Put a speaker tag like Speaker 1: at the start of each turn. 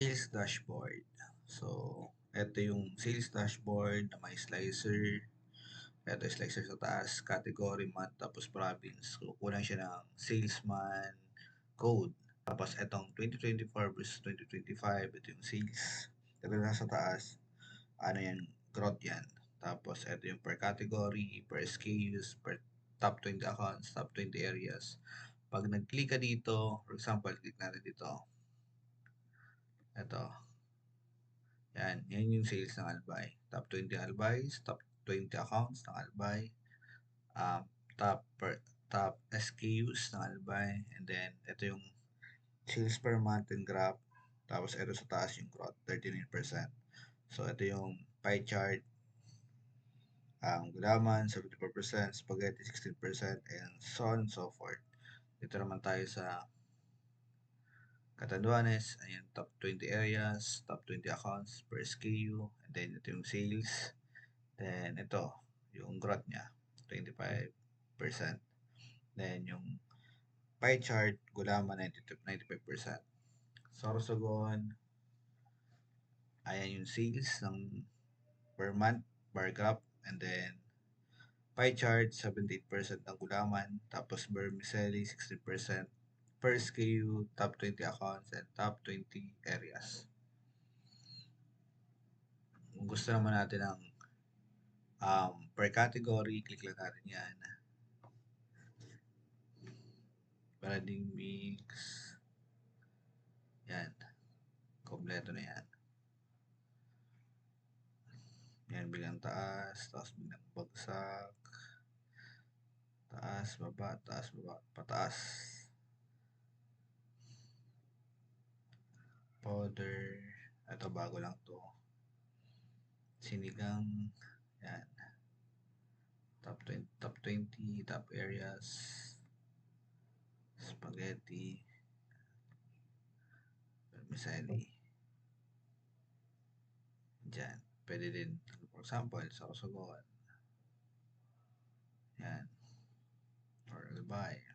Speaker 1: Sales dashboard. So, ito yung sales dashboard na may slicer. Ito yung slicer sa taas, category, month, tapos province. Kukunan siya ng salesman code. Tapos itong 2024 versus 2025, ito yung sales. Ito na sa taas, ano yan, growth yan. Tapos ito yung per category, per SKUs, per top 20 accounts, top 20 areas. Pag nag-click ka dito, for example, click natin dito. Ito. Yan yung sales ng Albay. Top 20 Albays, top 20 accounts ng Albay, um, top top SKUs ng Albay, and then ito yung sales per month and graph. Tapos ito sa taas yung growth, 39%. So ito yung pie chart, gulaman, 74%, spaghetti, 16%, and so on and so forth. Dito naman tayo sa Catanduanes, ayan, top 20 areas, top 20 accounts per SKU, and then ito yung sales. Then ito, yung growth niya, 25%. Then yung pie chart, gulaman 95%. Sorsogon, ayan yung sales ng per month, bar graph, and then pie chart, 78% ng gulaman, tapos vermicelli, 16% per SKU, top 20 accounts, and top 20 areas. Kung gusto naman natin ng per category, click lang natin yan. Branding mix. Yan. Kompleto na yan. Yan, biglang taas, tapos biglang bagsak. Taas, baba, pataas. Powder. Ito, bago lang to. Sinigang. Yan. Top 20, top areas. Spaghetti. Vermicelli. Diyan. Pwede din. For example, sa Osogon. Yan. Or Albay.